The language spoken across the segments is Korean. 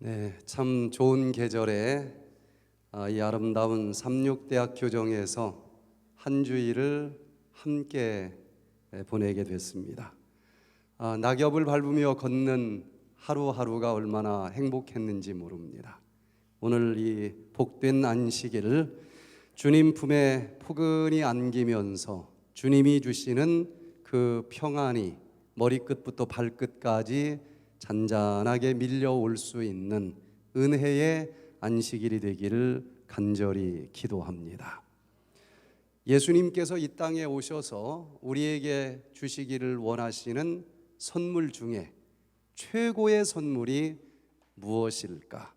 네, 참 좋은 계절에 이 아름다운 삼육대학 교정에서 한 주일을 함께 보내게 됐습니다. 낙엽을 밟으며 걷는 하루하루가 얼마나 행복했는지 모릅니다. 오늘 이 복된 안식일을 주님 품에 포근히 안기면서 주님이 주시는 그 평안이 머리끝부터 발끝까지 잔잔하게 밀려올 수 있는 은혜의 안식일이 되기를 간절히 기도합니다. 예수님께서 이 땅에 오셔서 우리에게 주시기를 원하시는 선물 중에 최고의 선물이 무엇일까?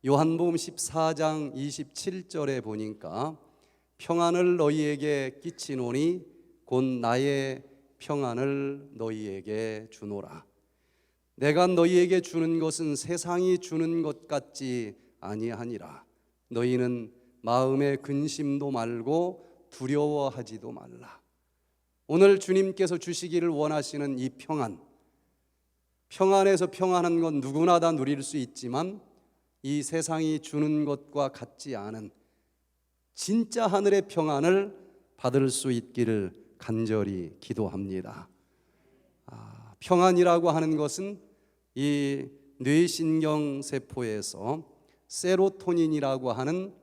요한복음 14장 27절에 보니까 평안을 너희에게 끼치노니 곧 나의 평안을 너희에게 주노라. 내가 너희에게 주는 것은 세상이 주는 것 같지 아니하니라. 너희는 마음의 근심도 말고 두려워하지도 말라. 오늘 주님께서 주시기를 원하시는 이 평안에서 평안한 건 누구나 다 누릴 수 있지만 이 세상이 주는 것과 같지 않은 진짜 하늘의 평안을 받을 수 있기를 간절히 기도합니다. 평안이라고 하는 것은 이 뇌신경 세포에서 세로토닌이라고 하는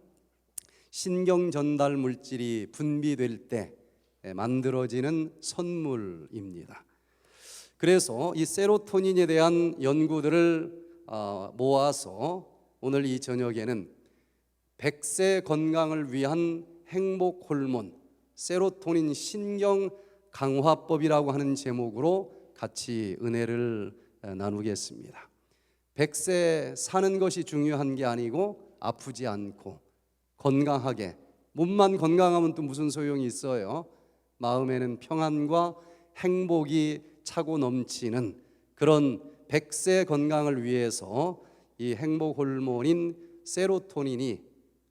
신경 전달 물질이 분비될 때 만들어지는 선물입니다. 그래서 이 세로토닌에 대한 연구들을 모아서 오늘 이 저녁에는 100세 건강을 위한 행복 호르몬 세로토닌 신경 강화법이라고 하는 제목으로 같이 은혜를 나누겠습니다. 100세 사는 것이 중요한 게 아니고 아프지 않고 건강하게, 몸만 건강하면 또 무슨 소용이 있어요? 마음에는 평안과 행복이 차고 넘치는 그런 100세 건강을 위해서 이 행복 호르몬인 세로토닌이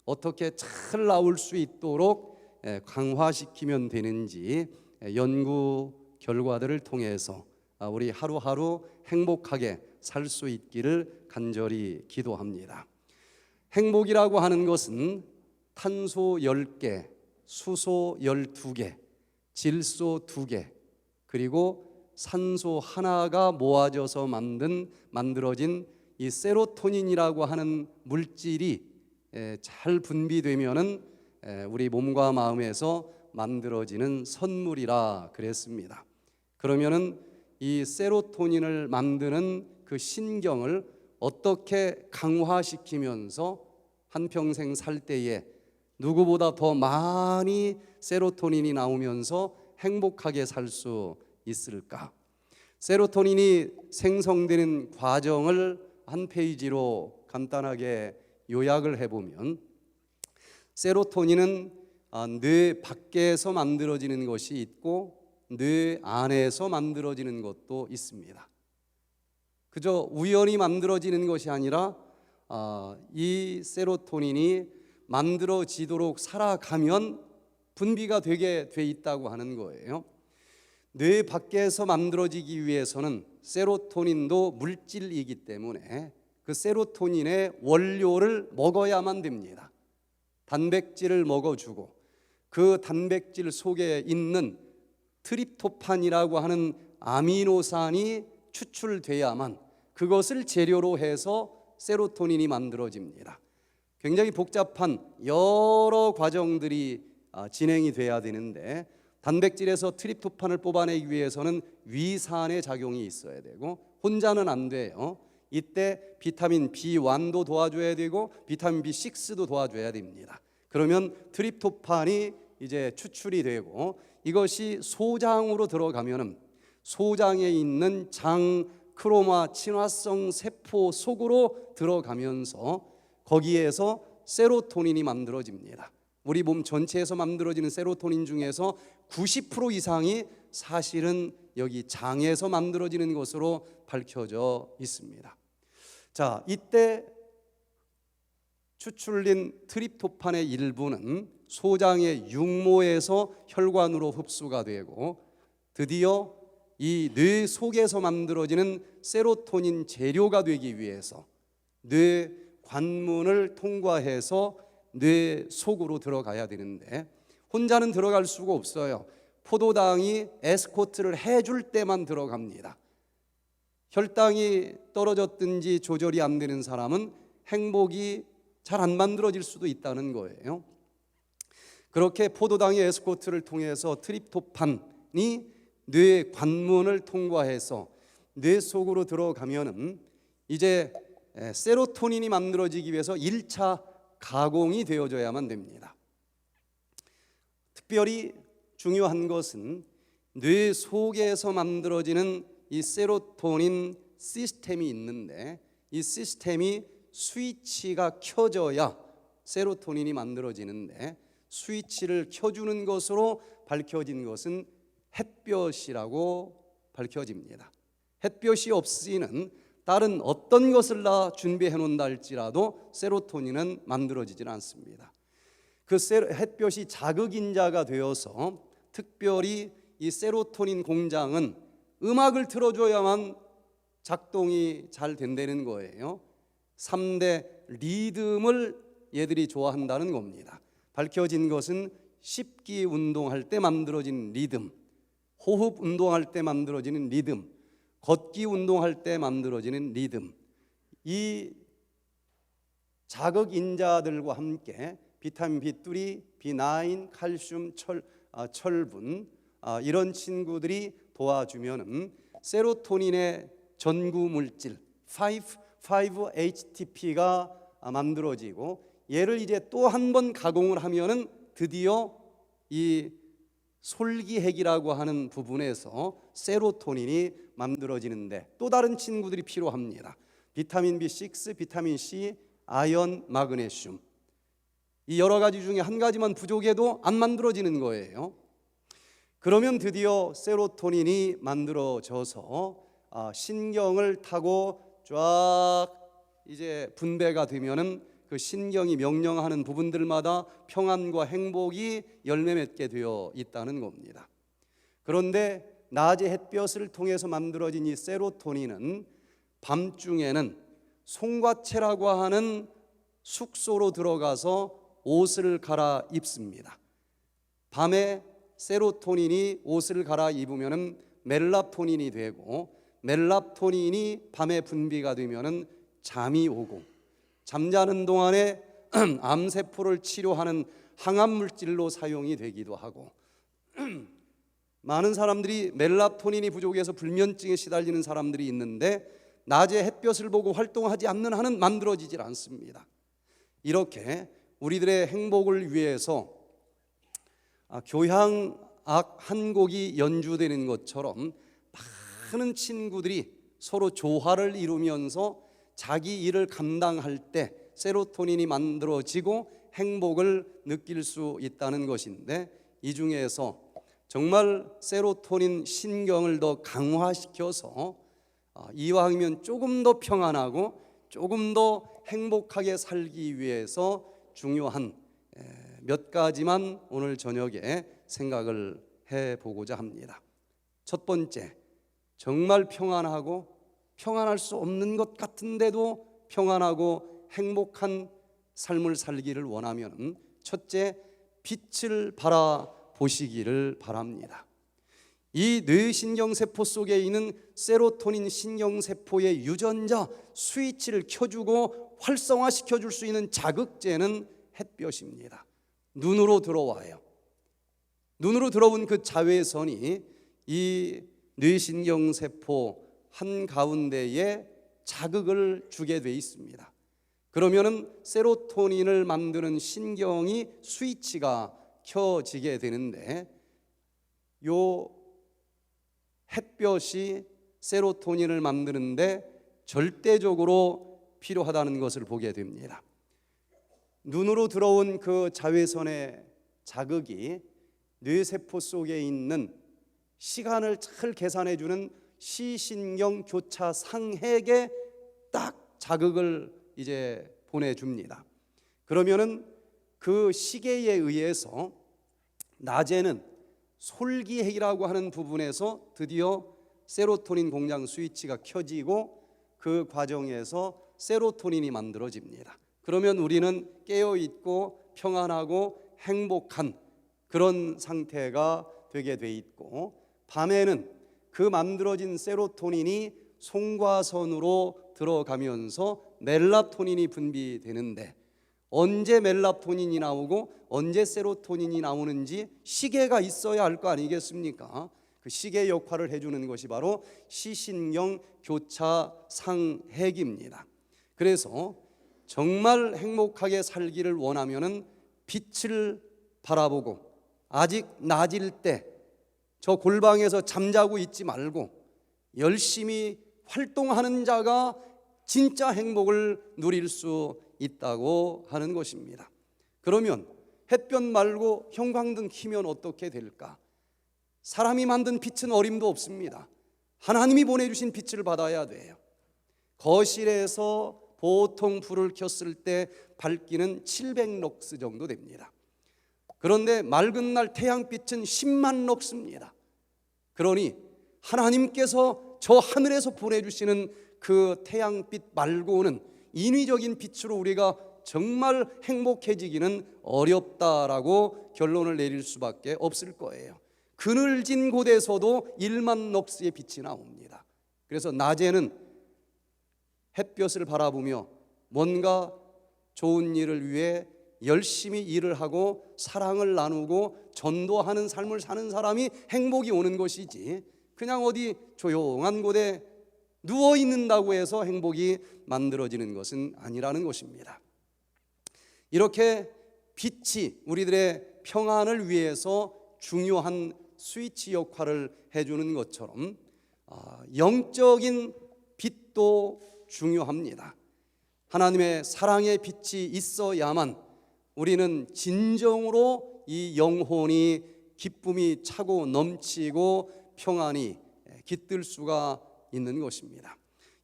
어떻게 잘 나올 수 있도록 강화시키면 되는지 연구 결과들을 통해서 우리 하루하루 행복하게 살 수 있기를 간절히 기도합니다. 행복이라고 하는 것은 탄소 10개, 수소 12개, 질소 2개, 그리고 산소 하나가 모아져서 만들어진 이 세로토닌이라고 하는 물질이 잘 분비되면은 우리 몸과 마음에서 만들어지는 선물이라 그랬습니다. 그러면은 이 세로토닌을 만드는 그 신경을 어떻게 강화시키면서 한평생 살 때에 누구보다 더 많이 세로토닌이 나오면서 행복하게 살 수 있을까? 세로토닌이 생성되는 과정을 한 페이지로 간단하게 요약을 해보면 세로토닌은 뇌 밖에서 만들어지는 것이 있고 뇌 안에서 만들어지는 것도 있습니다. 그저 우연히 만들어지는 것이 아니라 이 세로토닌이 만들어지도록 살아가면 분비가 되게 돼 있다고 하는 거예요. 뇌 밖에서 만들어지기 위해서는 세로토닌도 물질이기 때문에 그 세로토닌의 원료를 먹어야만 됩니다. 단백질을 먹어주고 그 단백질 속에 있는 트립토판이라고 하는 아미노산이 추출돼야만 그것을 재료로 해서 세로토닌이 만들어집니다. 굉장히 복잡한 여러 과정들이 진행이 돼야 되는데 단백질에서 트립토판을 뽑아내기 위해서는 위산의 작용이 있어야 되고 혼자는 안 돼요. 이때 비타민 B1도 도와줘야 되고 비타민 B6도 도와줘야 됩니다. 그러면 트립토판이 이제 추출이 되고 이것이 소장으로 들어가면은 소장에 있는 장 크로마 친화성 세포 속으로 들어가면서 거기에서 세로토닌이 만들어집니다. 우리 몸 전체에서 만들어지는 세로토닌 중에서 90% 이상이 사실은 여기 장에서 만들어지는 것으로 밝혀져 있습니다. 자, 이때 추출된 트립토판의 일부는 소장의 육모에서 혈관으로 흡수가 되고 드디어 이 뇌 속에서 만들어지는 세로토닌 재료가 되기 위해서 뇌 관문을 통과해서 뇌 속으로 들어가야 되는데 혼자는 들어갈 수가 없어요. 포도당이 에스코트를 해줄 때만 들어갑니다. 혈당이 떨어졌든지 조절이 안 되는 사람은 행복이 잘 안 만들어질 수도 있다는 거예요. 그렇게 포도당의 에스코트를 통해서 트립토판이 뇌 관문을 통과해서 뇌 속으로 들어가면은 이제 세로토닌이 만들어지기 위해서 1차 가공이 되어져야만 됩니다. 특별히 중요한 것은 뇌 속에서 만들어지는 이 세로토닌 시스템이 있는데 이 시스템이 스위치가 켜져야 세로토닌이 만들어지는데 스위치를 켜주는 것으로 밝혀진 것은 햇볕이라고 밝혀집니다. 햇볕이 없이는 다른 어떤 것을 다 준비해 놓는다 할지라도 세로토닌은 만들어지질 않습니다. 그 햇볕이 자극인자가 되어서 특별히 이 세로토닌 공장은 음악을 틀어줘야만 작동이 잘 된다는 거예요. 3대 리듬을 얘들이 좋아한다는 겁니다. 밝혀진 것은 씹기 운동할 때 만들어진 리듬, 호흡 운동할 때 만들어지는 리듬, 걷기 운동할 때 만들어지는 리듬, 이 자극 인자들과 함께 비타민 B3, B9, 칼슘, 철분 이런 친구들이 도와주면은 세로토닌의 전구 물질 5-HTP가 만들어지고 얘를 이제 또 한 번 가공을 하면은 드디어 이 솔기핵이라고 하는 부분에서 세로토닌이 만들어지는데 또 다른 친구들이 필요합니다. 비타민 B6, 비타민 C, 아연, 마그네슘. 이 여러 가지 중에 한 가지만 부족해도 안 만들어지는 거예요. 그러면 드디어 세로토닌이 만들어져서 신경을 타고 쫙 이제 분배가 되면은 그 신경이 명령하는 부분들마다 평안과 행복이 열매 맺게 되어 있다는 겁니다. 그런데 낮의 햇볕을 통해서 만들어진 이 세로토닌은 밤중에는 송과체라고 하는 숙소로 들어가서 옷을 갈아입습니다. 밤에 세로토닌이 옷을 갈아입으면 멜라토닌이 되고 멜라토닌이 밤에 분비가 되면 잠이 오고 잠자는 동안에 암세포를 치료하는 항암물질로 사용이 되기도 하고 많은 사람들이 멜라토닌이 부족해서 불면증에 시달리는 사람들이 있는데 낮에 햇볕을 보고 활동하지 않는 한은 만들어지질 않습니다. 이렇게 우리들의 행복을 위해서 교향악 한 곡이 연주되는 것처럼 많은 친구들이 서로 조화를 이루면서 자기 일을 감당할 때 세로토닌이 만들어지고 행복을 느낄 수 있다는 것인데 이 중에서 정말 세로토닌 신경을 더 강화시켜서 이왕이면 조금 더 평안하고 조금 더 행복하게 살기 위해서 중요한 몇 가지만 오늘 저녁에 생각을 해보고자 합니다. 첫 번째, 정말 평안하고 평안할 수 없는 것 같은데도 평안하고 행복한 삶을 살기를 원하면 첫째, 빛을 바라보시기를 바랍니다. 이 뇌신경세포 속에 있는 세로토닌 신경세포의 유전자 스위치를 켜주고 활성화시켜줄 수 있는 자극제는 햇볕입니다. 눈으로 들어와요. 눈으로 들어온 그 자외선이 이 뇌신경세포 한가운데에 자극을 주게 돼 있습니다. 그러면은 세로토닌을 만드는 신경이 스위치가 켜지게 되는데 요 햇볕이 세로토닌을 만드는데 절대적으로 필요하다는 것을 보게 됩니다. 눈으로 들어온 그 자외선의 자극이 뇌세포 속에 있는 시간을 잘 계산해주는 시신경 교차 상핵에 딱 자극을 이제 보내줍니다. 그러면은 그 시계에 의해서 낮에는 솔기핵이라고 하는 부분에서 드디어 세로토닌 공장 스위치가 켜지고 그 과정에서 세로토닌이 만들어집니다. 그러면 우리는 깨어있고 평안하고 행복한 그런 상태가 되게 돼 있고, 밤에는 그 만들어진 세로토닌이 송과선으로 들어가면서 멜라토닌이 분비되는데, 언제 멜라토닌이 나오고 언제 세로토닌이 나오는지 시계가 있어야 할 거 아니겠습니까? 그 시계 역할을 해주는 것이 바로 시신경 교차 상핵입니다. 그래서 정말 행복하게 살기를 원하면은 빛을 바라보고, 아직 낮일 때 저 골방에서 잠자고 있지 말고 열심히 활동하는 자가 진짜 행복을 누릴 수 있다고 하는 것입니다. 그러면 햇볕 말고 형광등 켜면 어떻게 될까? 사람이 만든 빛은 어림도 없습니다. 하나님이 보내주신 빛을 받아야 돼요. 거실에서 보통 불을 켰을 때 밝기는 700럭스 정도 됩니다. 그런데 맑은 날 태양빛은 10만 럭스입니다. 그러니 하나님께서 저 하늘에서 보내주시는 그 태양빛 말고는 인위적인 빛으로 우리가 정말 행복해지기는 어렵다라고 결론을 내릴 수밖에 없을 거예요. 그늘진 곳에서도 1만 럭스의 빛이 나옵니다. 그래서 낮에는 햇볕을 바라보며 뭔가 좋은 일을 위해 열심히 일을 하고 사랑을 나누고 전도하는 삶을 사는 사람이 행복이 오는 것이지, 그냥 어디 조용한 곳에 누워 있는다고 해서 행복이 만들어지는 것은 아니라는 것입니다. 이렇게 빛이 우리들의 평안을 위해서 중요한 스위치 역할을 해주는 것처럼 영적인 빛도 중요합니다. 하나님의 사랑의 빛이 있어야만 우리는 진정으로 이 영혼이 기쁨이 차고 넘치고 평안이 깃들 수가 있는 것입니다.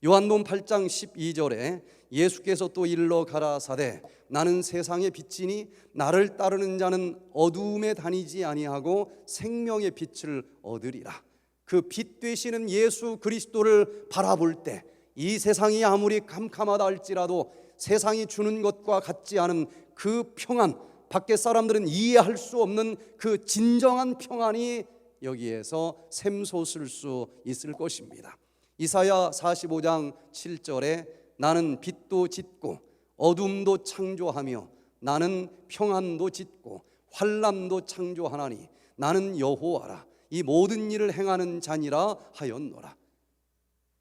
요한복음 8장 12절에 예수께서 또 일러 가라사대 나는 세상의 빛이니 나를 따르는 자는 어두움에 다니지 아니하고 생명의 빛을 얻으리라. 그 빛 되시는 예수 그리스도를 바라볼 때 이 세상이 아무리 캄캄하다 할지라도 세상이 주는 것과 같지 않은 그 평안, 밖에 사람들은 이해할 수 없는 그 진정한 평안이 여기에서 샘솟을 수 있을 것입니다. 이사야 45장 7절에 나는 빛도 짓고 어둠도 창조하며 나는 평안도 짓고 환난도 창조하나니 나는 여호와라 이 모든 일을 행하는 자니라 하였노라.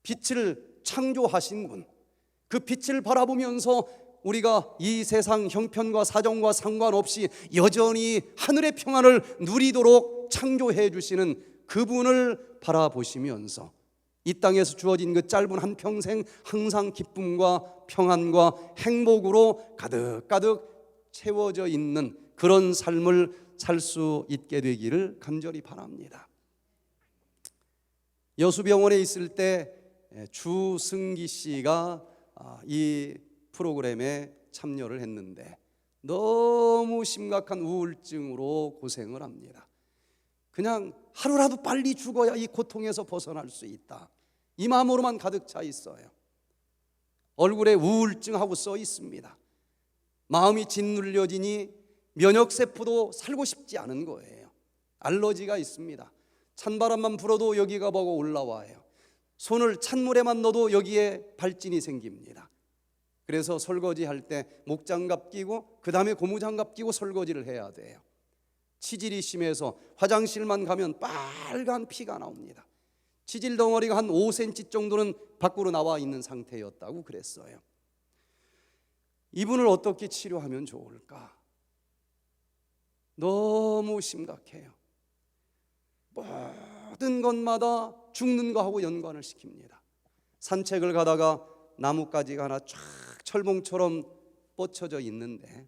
빛을 창조하신 분, 그 빛을 바라보면서 우리가 이 세상 형편과 사정과 상관없이 여전히 하늘의 평안을 누리도록 창조해 주시는 그분을 바라보시면서 이 땅에서 주어진 그 짧은 한평생 항상 기쁨과 평안과 행복으로 가득가득 채워져 있는 그런 삶을 살 수 있게 되기를 간절히 바랍니다. 여수병원에 있을 때 주승기 씨가 이 프로그램에 참여를 했는데 너무 심각한 우울증으로 고생을 합니다. 그냥 하루라도 빨리 죽어야 이 고통에서 벗어날 수 있다, 이 마음으로만 가득 차 있어요. 얼굴에 우울증하고 써 있습니다. 마음이 짓눌려지니 면역세포도 살고 싶지 않은 거예요. 알러지가 있습니다. 찬바람만 불어도 여기가 보고 올라와요. 손을 찬물에만 넣어도 여기에 발진이 생깁니다. 그래서 설거지할 때 목장갑 끼고 그 다음에 고무장갑 끼고 설거지를 해야 돼요. 치질이 심해서 화장실만 가면 빨간 피가 나옵니다. 치질 덩어리가 한 5cm 정도는 밖으로 나와 있는 상태였다고 그랬어요. 이분을 어떻게 치료하면 좋을까? 너무 심각해요. 모든 것마다 죽는 거하고 연관을 시킵니다. 산책을 가다가 나뭇가지가 하나 쫙 철봉처럼 뻗쳐져 있는데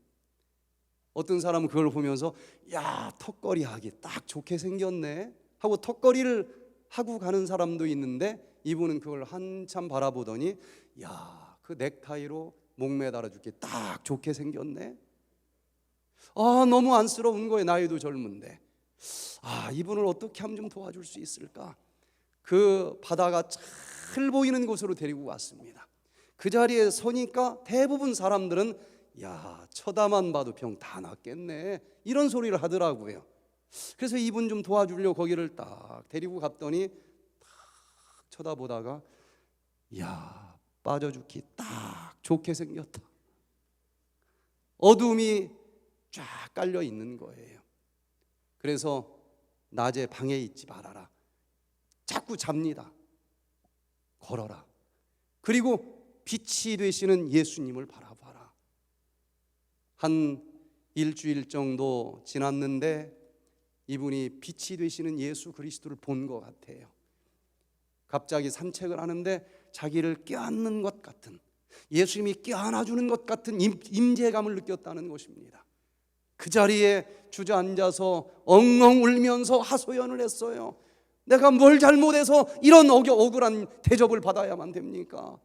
어떤 사람은 그걸 보면서 야, 턱걸이 하기 딱 좋게 생겼네 하고 턱걸이를 하고 가는 사람도 있는데, 이분은 그걸 한참 바라보더니 야, 그 넥타이로 목 매달아 줄게 딱 좋게 생겼네. 너무 안쓰러운 거예요. 나이도 젊은데. 이분을 어떻게 하면 좀 도와줄 수 있을까? 그 바다가 잘 보이는 곳으로 데리고 갔습니다. 그 자리에 서니까 대부분 사람들은 야, 쳐다만 봐도 병 다 낫겠네, 이런 소리를 하더라고요. 그래서 이분 좀 도와주려고 거기를 딱 데리고 갔더니 딱 쳐다보다가 야, 빠져 죽기 딱 좋게 생겼다. 어둠이 쫙 깔려 있는 거예요. 그래서 낮에 방에 있지 말아라. 자꾸 잡니다. 걸어라. 그리고 빛이 되시는 예수님을 바라봐라. 한 일주일 정도 지났는데 이분이 빛이 되시는 예수 그리스도를 본 것 같아요. 갑자기 산책을 하는데 자기를 껴안는 것 같은, 예수님이 껴안아주는 것 같은 임재감을 느꼈다는 것입니다. 그 자리에 주저앉아서 엉엉 울면서 하소연을 했어요. 내가 뭘 잘못해서 이런 억울한 대접을 받아야만 됩니까?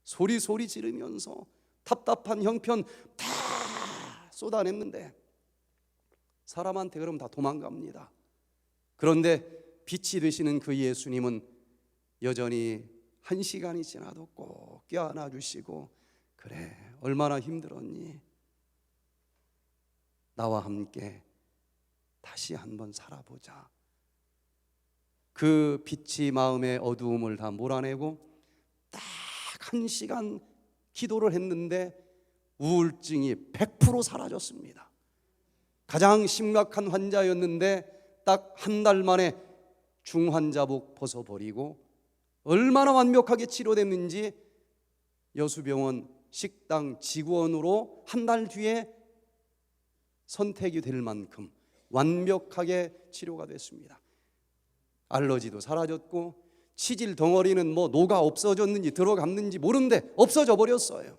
소리 지르면서 답답한 형편 다 쏟아냈는데 사람한테 그럼 다 도망갑니다. 그런데 빛이 되시는 그 예수님은 여전히 1시간이 지나도 꼭 껴안아 주시고, 그래, 얼마나 힘들었니? 나와 함께 다시 한번 살아보자. 그 빛이 마음의 어두움을 다 몰아내고 딱 1시간 기도를 했는데 우울증이 100% 사라졌습니다. 가장 심각한 환자였는데 딱 한 달 만에 중환자복 벗어버리고 얼마나 완벽하게 치료됐는지 여수병원 식당 직원으로 한 달 뒤에 선택이 될 만큼 완벽하게 치료가 됐습니다. 알러지도 사라졌고 치질 덩어리는 녹아 없어졌는지 들어갔는지 모르는데 없어져 버렸어요.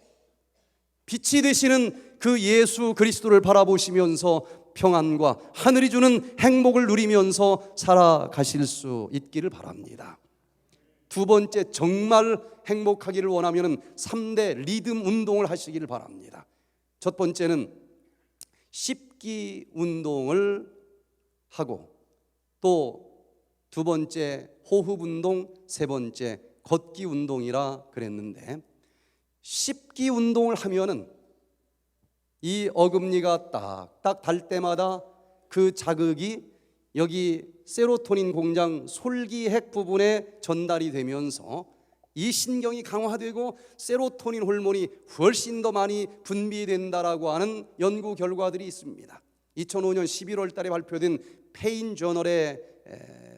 빛이 되시는 그 예수 그리스도를 바라보시면서 평안과 하늘이 주는 행복을 누리면서 살아가실 수 있기를 바랍니다. 두 번째, 정말 행복하기를 원하면 3대 리듬 운동을 하시기를 바랍니다. 첫 번째는 씹기 운동을 하고, 또 두 번째 호흡 운동, 세 번째 걷기 운동이라 그랬는데, 씹기 운동을 하면은 이 어금니가 딱딱 달 때마다 그 자극이 여기 세로토닌 공장 솔기핵 부분에 전달이 되면서 이 신경이 강화되고 세로토닌 호르몬이 훨씬 더 많이 분비된다라고 하는 연구 결과들이 있습니다. 2005년 11월 달에 발표된 페인 저널에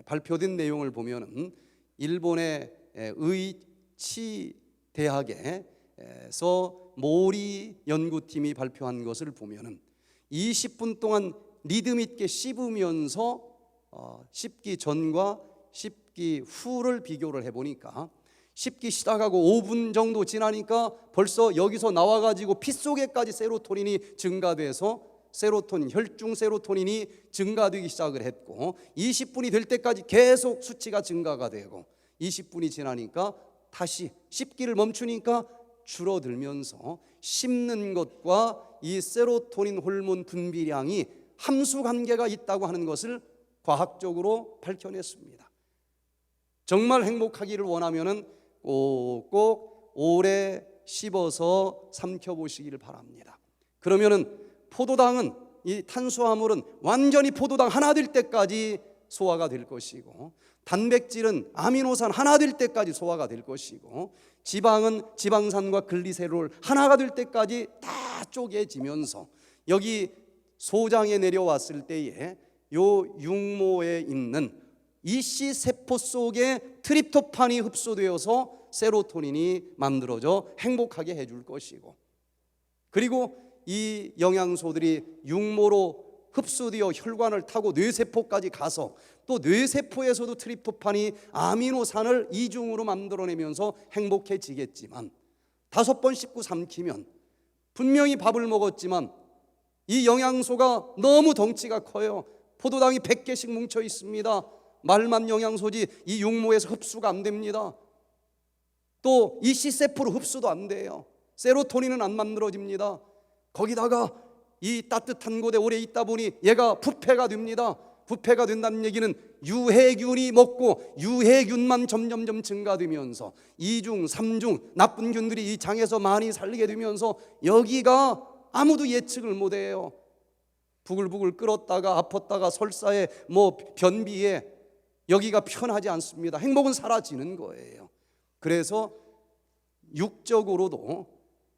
발표된 내용을 보면은 일본의 의치 대학에서 모리 연구팀이 발표한 것을 보면은 20분 동안 리듬 있게 씹으면서 씹기 전과 씹기 후를 비교를 해보니까 씹기 시작하고 5분 정도 지나니까 벌써 여기서 나와가지고 피 속에까지 세로토닌이 증가돼서 세로토닌, 혈중 세로토닌이 증가되기 시작을 했고, 20분이 될 때까지 계속 수치가 증가가 되고 20분이 지나니까 다시 씹기를 멈추니까 줄어들면서 씹는 것과 이 세로토닌 호르몬 분비량이 함수 관계가 있다고 하는 것을 과학적으로 밝혀냈습니다. 정말 행복하기를 원하면은 꼭 오래 씹어서 삼켜보시기를 바랍니다. 그러면은 포도당은, 이 탄수화물은 완전히 포도당 하나 될 때까지 소화가 될 것이고, 단백질은 아미노산 하나 될 때까지 소화가 될 것이고, 지방은 지방산과 글리세롤 하나가 될 때까지 다 쪼개지면서 여기 소장에 내려왔을 때에 요 육모에 있는 이씨 세포 속에 트립토판이 흡수되어서 세로토닌이 만들어져 행복하게 해줄 것이고, 그리고 이 영양소들이 육모로 흡수되어 혈관을 타고 뇌세포까지 가서 또 뇌세포에서도 트립토판이 아미노산을 이중으로 만들어내면서 행복해지겠지만, 5번 씹고 삼키면 분명히 밥을 먹었지만 이 영양소가 너무 덩치가 커요. 포도당이 100개씩 뭉쳐 있습니다. 말만 영양소지 이 육모에서 흡수가 안 됩니다. 또 이 C세포로 흡수도 안 돼요. 세로토닌은 안 만들어집니다. 거기다가 이 따뜻한 곳에 오래 있다 보니 얘가 부패가 됩니다. 부패가 된다는 얘기는 유해균이 먹고 유해균만 점점점 증가되면서 2중, 3중 나쁜 균들이 이 장에서 많이 살게 되면서 여기가 아무도 예측을 못해요. 부글부글 끓었다가 아팠다가 설사에 변비에 여기가 편하지 않습니다. 행복은 사라지는 거예요. 그래서 육적으로도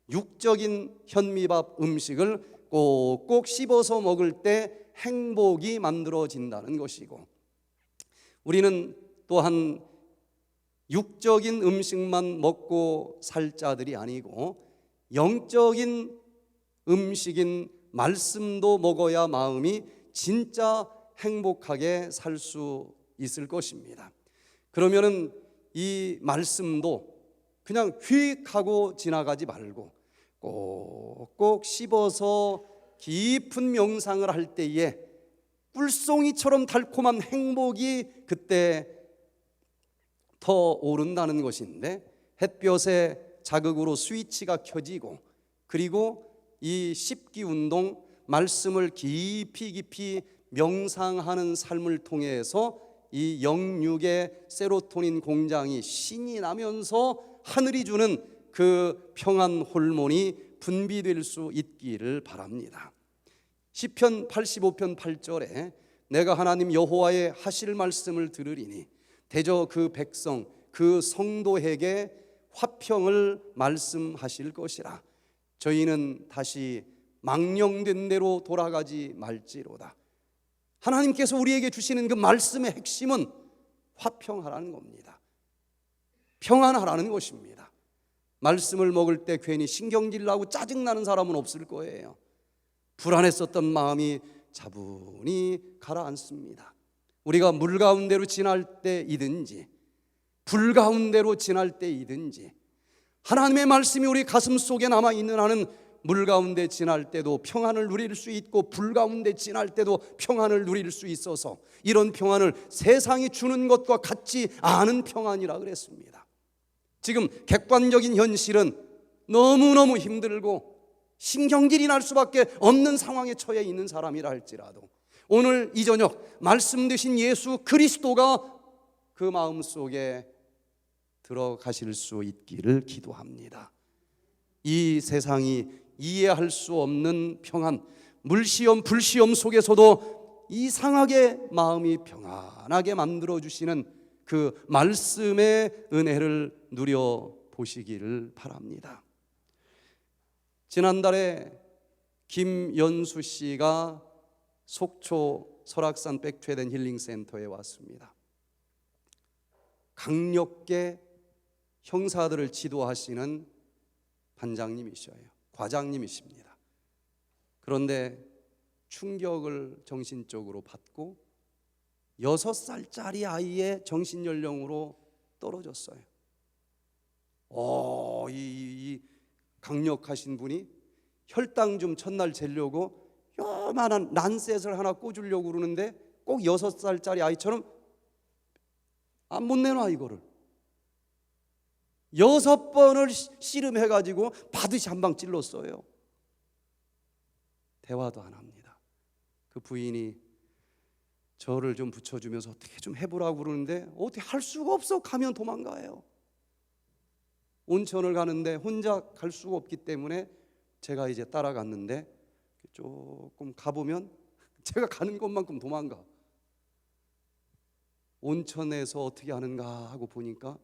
육적인 현미밥 음식을 꼭꼭 씹어서 먹을 때 행복이 만들어진다는 것이고, 우리는 또한 육적인 음식만 먹고 살 자들이 아니고 영적인 음식인 말씀도 먹어야 마음이 진짜 행복하게 살 수 있을 것입니다. 그러면은 이 말씀도 그냥 휙 하고 지나가지 말고 꼭꼭 씹어서 깊은 명상을 할 때에 꿀송이처럼 달콤한 행복이 그때 더 오른다는 것인데, 햇볕의 자극으로 스위치가 켜지고, 그리고 이 씹기 운동, 말씀을 깊이 명상하는 삶을 통해서 이 영육의 세로토닌 공장이 신이 나면서 하늘이 주는 그 평안 호르몬이 분비될 수 있기를 바랍니다. 시편 85편 8절에 내가 하나님 여호와의 하실 말씀을 들으리니 대저 그 백성 그 성도에게 화평을 말씀하실 것이라. 저희는 다시 망령된 대로 돌아가지 말지로다. 하나님께서 우리에게 주시는 그 말씀의 핵심은 화평하라는 겁니다. 평안하라는 것입니다. 말씀을 먹을 때 괜히 신경질 나고 짜증나는 사람은 없을 거예요. 불안했었던 마음이 차분히 가라앉습니다. 우리가 물 가운데로 지날 때이든지 불 가운데로 지날 때이든지 하나님의 말씀이 우리 가슴 속에 남아있는 한은 물 가운데 지날 때도 평안을 누릴 수 있고 불 가운데 지날 때도 평안을 누릴 수 있어서 이런 평안을 세상이 주는 것과 같지 않은 평안이라 그랬습니다. 지금 객관적인 현실은 너무너무 힘들고 신경질이 날 수밖에 없는 상황에 처해 있는 사람이라 할지라도 오늘 이 저녁 말씀 되신 예수 그리스도가 그 마음속에 들어가실 수 있기를 기도합니다. 이 세상이 이해할 수 없는 평안, 물시험 불시험 속에서도 이상하게 마음이 평안하게 만들어주시는 그 말씀의 은혜를 누려보시기를 바랍니다. 지난달에 김연수 씨가 속초 설악산 백퇴된 힐링센터에 왔습니다. 강력계 형사들을 지도하시는 반장님이셔요. 과장님이십니다. 그런데 충격을 정신적으로 받고 6살짜리 아이의 정신연령으로 떨어졌어요. 이 강력하신 분이 혈당 좀 첫날 재려고 요만한 란셋을 하나 꽂으려고 그러는데 꼭 6살짜리 아이처럼 못 내놔. 이거를 6번을 씨름해가지고 바듯이 한 방 찔렀어요. 대화도 안 합니다. 그 부인이 저를 좀 붙여주면서 어떻게 좀 해보라고 그러는데 어떻게 할 수가 없어. 가면 도망가요. 온천을 가는데 혼자 갈 수가 없기 때문에 제가 이제 따라갔는데 조금 가보면 제가 가는 곳만큼 도망가. 온천에서 어떻게 하는가 하고 보니까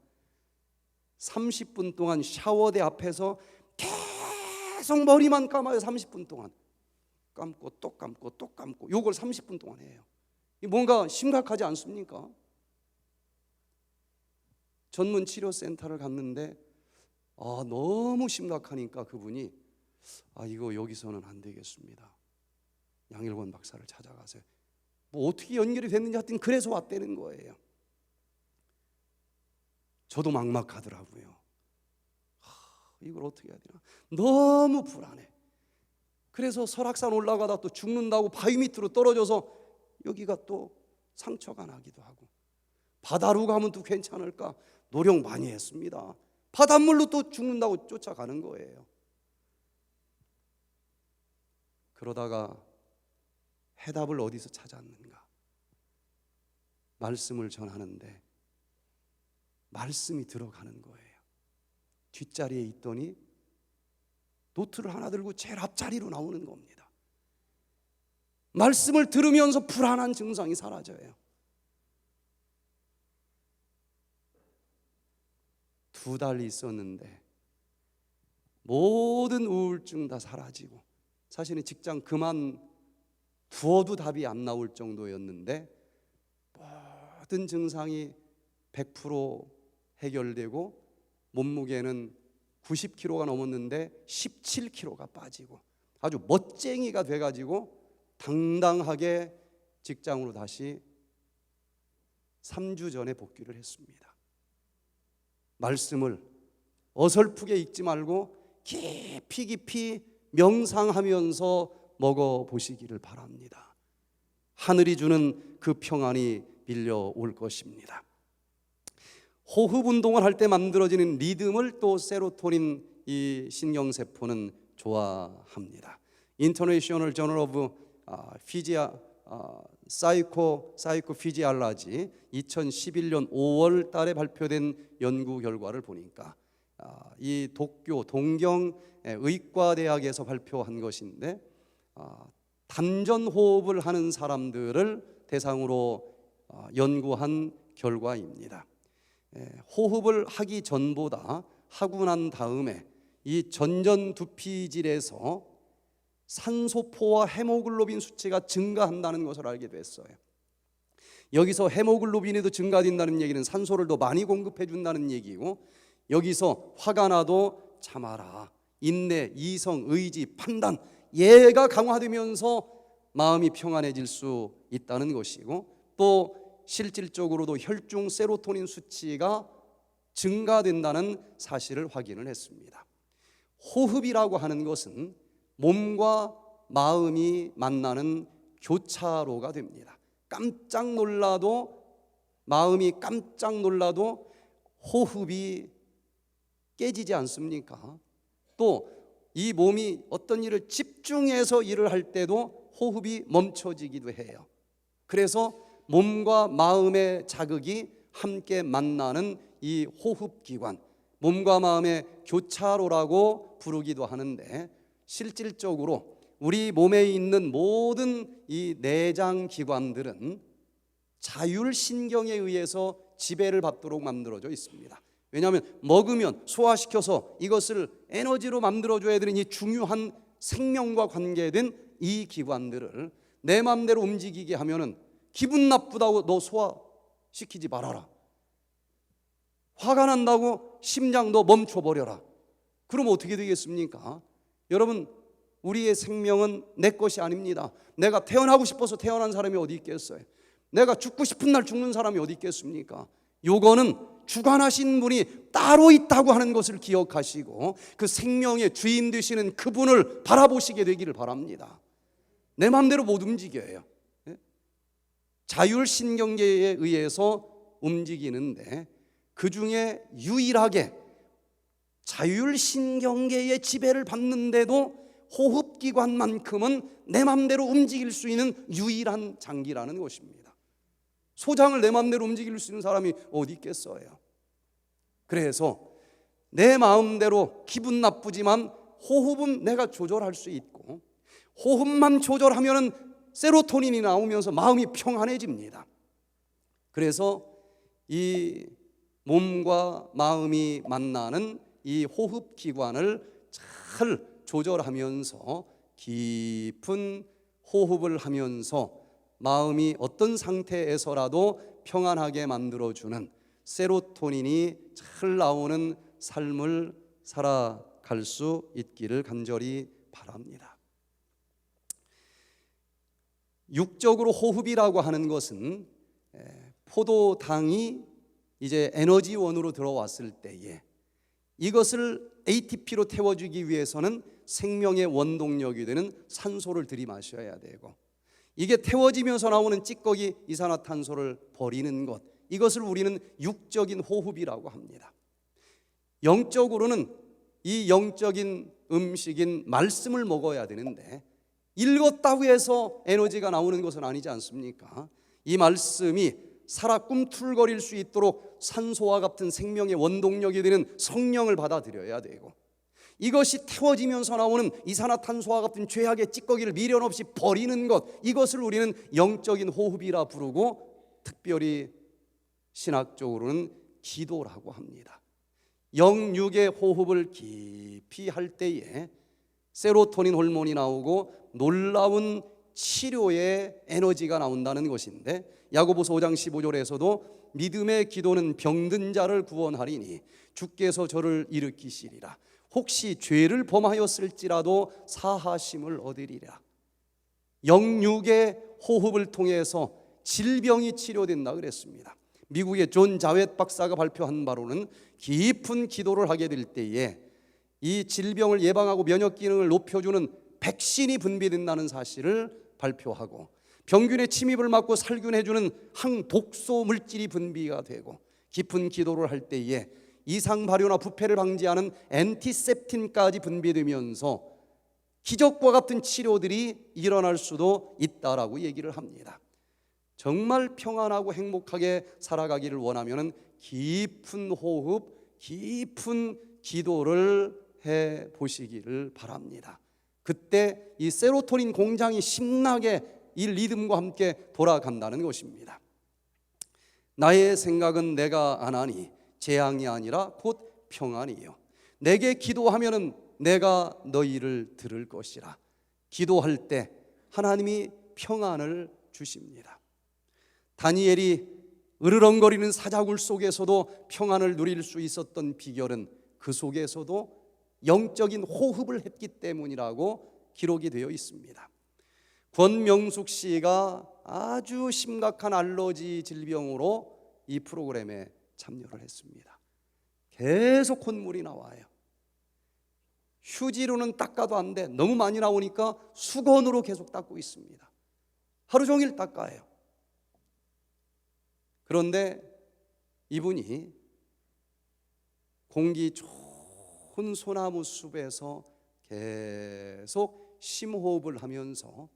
30분 동안 샤워대 앞에서 계속 머리만 감아요. 30분 동안 감고 또 감고 또 감고 요걸 30분 동안 해요. 뭔가 심각하지 않습니까? 전문 치료센터를 갔는데 너무 심각하니까 그분이 이거 여기서는 안 되겠습니다. 양일권 박사를 찾아가세요. 어떻게 연결이 됐는지 하여튼 그래서 왔다는 거예요. 저도 막막하더라고요. 이걸 어떻게 해야 되나? 너무 불안해. 그래서 설악산 올라가다 또 죽는다고 바위 밑으로 떨어져서 여기가 또 상처가 나기도 하고, 바다로 가면 또 괜찮을까 노력 많이 했습니다. 바닷물로 또 죽는다고 쫓아가는 거예요. 그러다가 해답을 어디서 찾았는가? 말씀을 전하는데 말씀이 들어가는 거예요. 뒷자리에 있더니 노트를 하나 들고 제일 앞자리로 나오는 겁니다. 말씀을 들으면서 불안한 증상이 사라져요. 2달 있었는데 모든 우울증 다 사라지고, 사실은 직장 그만두어도 답이 안 나올 정도였는데 모든 증상이 100% 해결되고 몸무게는 90kg가 넘었는데 17kg가 빠지고 아주 멋쟁이가 돼가지고 당당하게 직장으로 다시 3주 전에 복귀를 했습니다. 말씀을 어설프게 읽지 말고 깊이 명상하면서 먹어보시기를 바랍니다. 하늘이 주는 그 평안이 밀려올 것입니다. 호흡 운동을 할 때 만들어지는 리듬을 또 세로토닌 이 신경세포는 좋아합니다. 인터내셔널 저널 오브 사이코피지알라지 2011년 5월 달에 발표된 연구 결과를 보니까 이 도쿄 동경 의과대학에서 발표한 것인데, 단전 호흡을 하는 사람들을 대상으로 연구한 결과입니다. 호흡을 하기 전보다 하고 난 다음에 이 전전두피질에서 산소포와 헤모글로빈 수치가 증가한다는 것을 알게 됐어요. 여기서 헤모글로빈이 증가된다는 얘기는 산소를 더 많이 공급해 준다는 얘기고, 여기서 화가 나도 참아라, 인내, 이성, 의지, 판단, 얘가 강화되면서 마음이 평안해질 수 있다는 것이고, 또 실질적으로도 혈중 세로토닌 수치가 증가된다는 사실을 확인을 했습니다. 호흡이라고 하는 것은 몸과 마음이 만나는 교차로가 됩니다. 깜짝 놀라도, 마음이 깜짝 놀라도 호흡이 깨지지 않습니까? 또 이 몸이 어떤 일을 집중해서 일을 할 때도 호흡이 멈춰지기도 해요. 그래서 몸과 마음의 자극이 함께 만나는 이 호흡기관, 몸과 마음의 교차로라고 부르기도 하는데, 실질적으로 우리 몸에 있는 모든 이 내장 기관들은 자율신경에 의해서 지배를 받도록 만들어져 있습니다. 왜냐하면 먹으면 소화시켜서 이것을 에너지로 만들어줘야 되는 이 중요한 생명과 관계된 이 기관들을 내 마음대로 움직이게 하면은 기분 나쁘다고 너 소화시키지 말아라, 화가 난다고 심장 너 멈춰버려라, 그럼 어떻게 되겠습니까? 여러분, 우리의 생명은 내 것이 아닙니다. 내가 태어나고 싶어서 태어난 사람이 어디 있겠어요? 내가 죽고 싶은 날 죽는 사람이 어디 있겠습니까? 요거는 주관하신 분이 따로 있다고 하는 것을 기억하시고 그 생명의 주인 되시는 그분을 바라보시게 되기를 바랍니다. 내 마음대로 못 움직여요. 자율신경계에 의해서 움직이는데, 그 중에 유일하게 자율신경계의 지배를 받는데도 호흡기관만큼은 내 마음대로 움직일 수 있는 유일한 장기라는 것입니다. 소장을 내 마음대로 움직일 수 있는 사람이 어디 있겠어요? 그래서 내 마음대로 기분 나쁘지만 호흡은 내가 조절할 수 있고, 호흡만 조절하면 세로토닌이 나오면서 마음이 평안해집니다. 그래서 이 몸과 마음이 만나는 이 호흡기관을 잘 조절하면서 깊은 호흡을 하면서 마음이 어떤 상태에서라도 평안하게 만들어주는 세로토닌이 잘 나오는 삶을 살아갈 수 있기를 간절히 바랍니다. 육적으로 호흡이라고 하는 것은 포도당이 이제 에너지원으로 들어왔을 때에 이것을 ATP로 태워주기 위해서는 생명의 원동력이 되는 산소를 들이마셔야 되고, 이게 태워지면서 나오는 찌꺼기 이산화탄소를 버리는 것, 이것을 우리는 육적인 호흡이라고 합니다. 영적으로는 이 영적인 음식인 말씀을 먹어야 되는데, 읽었다고 해서 에너지가 나오는 것은 아니지 않습니까? 이 말씀이 살아 꿈틀거릴 수 있도록 산소와 같은 생명의 원동력이 되는 성령을 받아들여야 되고, 이것이 태워지면서 나오는 이산화탄소와 같은 죄악의 찌꺼기를 미련 없이 버리는 것, 이것을 우리는 영적인 호흡이라 부르고 특별히 신학적으로는 기도라고 합니다. 영육의 호흡을 깊이 할 때에 세로토닌 호르몬이 나오고 놀라운 치료의 에너지가 나온다는 것인데, 야고보서 5장 15절에서도 믿음의 기도는 병든 자를 구원하리니 주께서 저를 일으키시리라. 혹시 죄를 범하였을지라도 사하심을 얻으리라. 영육의 호흡을 통해서 질병이 치료된다 그랬습니다. 미국의 존 자웻 박사가 발표한 바로는 깊은 기도를 하게 될 때에 이 질병을 예방하고 면역 기능을 높여주는 백신이 분비된다는 사실을 발표하고, 병균의 침입을 막고 살균해주는 항독소 물질이 분비가 되고, 깊은 기도를 할 때에 이상 발효나 부패를 방지하는 엔티셉틴까지 분비되면서 기적과 같은 치료들이 일어날 수도 있다라고 얘기를 합니다. 정말 평안하고 행복하게 살아가기를 원하면 깊은 호흡, 깊은 기도를 해 보시기를 바랍니다. 그때 이 세로토닌 공장이 신나게 이 리듬과 함께 돌아간다는 것입니다. 나의 생각은 내가 안 하니 재앙이 아니라 곧 평안이요. 내게 기도하면은 내가 너희를 들을 것이라. 기도할 때 하나님이 평안을 주십니다. 다니엘이 으르렁거리는 사자굴 속에서도 평안을 누릴 수 있었던 비결은 그 속에서도 영적인 호흡을 했기 때문이라고 기록이 되어 있습니다. 권명숙 씨가 아주 심각한 알러지 질병으로 이 프로그램에 참여를 했습니다. 계속 콧물이 나와요. 휴지로는 닦아도 안 돼. 너무 많이 나오니까 수건으로 계속 닦고 있습니다. 하루 종일 닦아요. 그런데 이분이 공기 좋은 소나무 숲에서 계속 심호흡을 하면서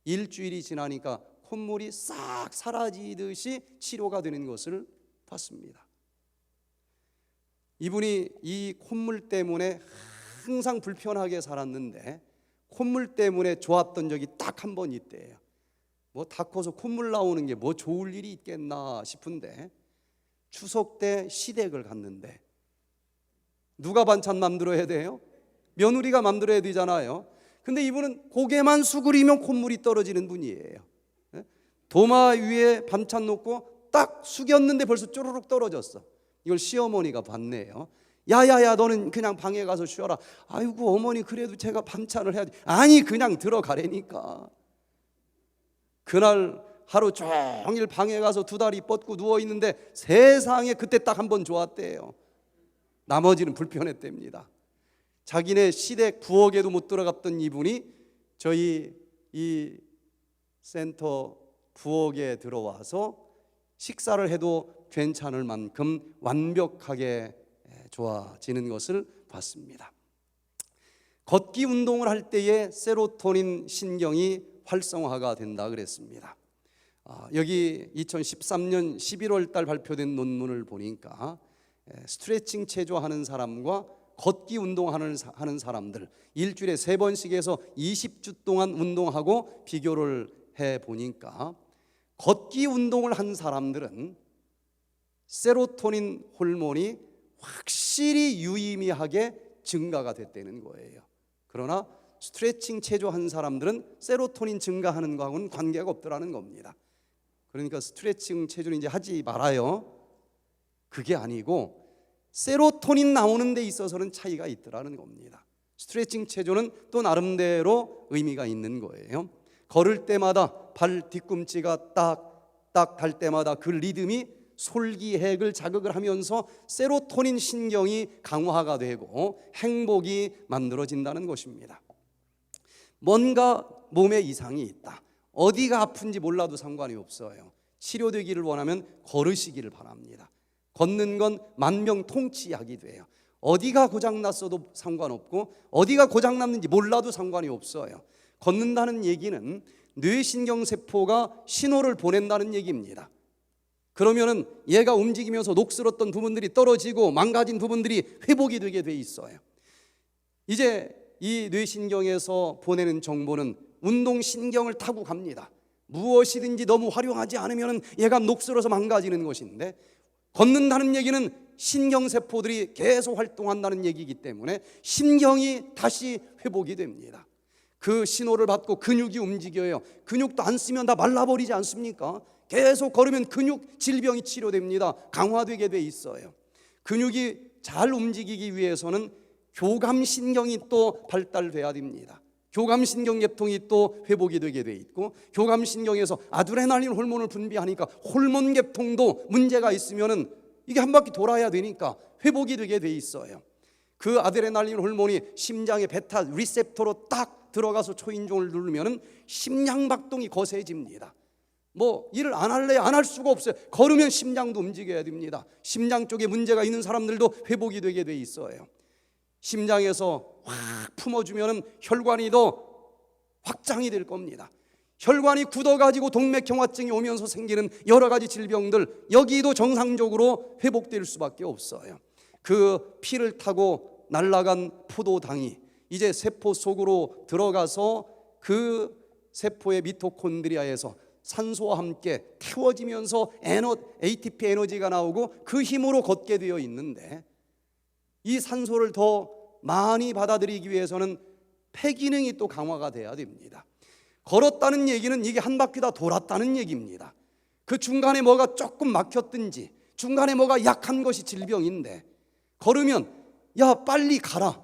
일주일이 지나니까 콧물이 싹 사라지듯이 치료가 되는 것을 봤습니다. 이분이 이 콧물 때문에 항상 불편하게 살았는데 콧물 때문에 좋았던 적이 딱 한 번 있대요. 뭐 다 커서 콧물 나오는 게 뭐 좋을 일이 있겠나 싶은데, 추석 때 시댁을 갔는데 누가 반찬 만들어야 돼요? 며느리가 만들어야 되잖아요. 근데 이분은 고개만 수그리면 콧물이 떨어지는 분이에요. 도마 위에 반찬 놓고 딱 숙였는데 벌써 쪼르륵 떨어졌어. 이걸 시어머니가 봤네요. 야야야, 너는 그냥 방에 가서 쉬어라. 아이고 어머니, 그래도 제가 반찬을 해야지. 아니, 그냥 들어가라니까. 그날 하루 종일 방에 가서 두 다리 뻗고 누워있는데 세상에 그때 딱 한 번 좋았대요. 나머지는 불편했답니다. 자기네 시댁 부엌에도 못 들어갔던 이분이 저희 이 센터 부엌에 들어와서 식사를 해도 괜찮을 만큼 완벽하게 좋아지는 것을 봤습니다. 걷기 운동을 할 때에 세로토닌 신경이 활성화가 된다 그랬습니다. 여기 2013년 11월 달 발표된 논문을 보니까 스트레칭 체조하는 사람과 걷기 운동하는 사람들 일주일에 3번씩 해서 20주 동안 운동하고 비교를 해보니까 걷기 운동을 한 사람들은 세로토닌 호르몬이 확실히 유의미하게 증가가 됐다는 거예요. 그러나 스트레칭 체조한 사람들은 세로토닌 증가하는 거하고는 관계가 없더라는 겁니다. 그러니까 스트레칭 체조는 이제 하지 말아요. 그게 아니고 세로토닌 나오는 데 있어서는 차이가 있더라는 겁니다. 스트레칭 체조는 또 나름대로 의미가 있는 거예요. 걸을 때마다 발 뒤꿈치가 딱딱 달 때마다 그 리듬이 솔기핵을 자극을 하면서 세로토닌 신경이 강화가 되고 행복이 만들어진다는 것입니다. 뭔가 몸에 이상이 있다, 어디가 아픈지 몰라도 상관이 없어요. 치료되기를 원하면 걸으시기를 바랍니다. 걷는 건 만병통치약이 돼요. 어디가 고장났어도 상관없고 어디가 고장났는지 몰라도 상관이 없어요. 걷는다는 얘기는 뇌신경세포가 신호를 보낸다는 얘기입니다. 그러면은 얘가 움직이면서 녹슬었던 부분들이 떨어지고 망가진 부분들이 회복이 되게 돼 있어요. 이제 이 뇌신경에서 보내는 정보는 운동신경을 타고 갑니다. 무엇이든지 너무 활용하지 않으면 얘가 녹슬어서 망가지는 것인데, 걷는다는 얘기는 신경세포들이 계속 활동한다는 얘기이기 때문에 신경이 다시 회복이 됩니다. 그 신호를 받고 근육이 움직여요. 근육도 안 쓰면 다 말라버리지 않습니까? 계속 걸으면 근육 질병이 치료됩니다. 강화되게 돼 있어요. 근육이 잘 움직이기 위해서는 교감신경이 또 발달돼야 됩니다. 교감신경 계통이 또 회복이 되게 돼 있고, 교감신경에서 아드레날린 호르몬을 분비하니까 호르몬 계통도 문제가 있으면은 이게 한 바퀴 돌아야 되니까 회복이 되게 돼 있어요. 그 아드레날린 호르몬이 심장의 베타 리셉터로 딱 들어가서 초인종을 누르면은 심장박동이 거세집니다. 뭐 일을 안 할래 안 할 수가 없어요. 걸으면 심장도 움직여야 됩니다. 심장 쪽에 문제가 있는 사람들도 회복이 되게 돼 있어요. 심장에서 확 품어주면은 혈관이 더 확장이 될 겁니다. 혈관이 굳어가지고 동맥경화증이 오면서 생기는 여러 가지 질병들, 여기도 정상적으로 회복될 수밖에 없어요. 그 피를 타고 날아간 포도당이 이제 세포 속으로 들어가서 그 세포의 미토콘드리아에서 산소와 함께 태워지면서 ATP 에너지가 나오고 그 힘으로 걷게 되어 있는데, 이 산소를 더 많이 받아들이기 위해서는 폐 기능이 또 강화가 돼야 됩니다. 걸었다는 얘기는 이게 한 바퀴 다 돌았다는 얘기입니다. 그 중간에 뭐가 조금 막혔든지 중간에 뭐가 약한 것이 질병인데, 걸으면 야 빨리 가라,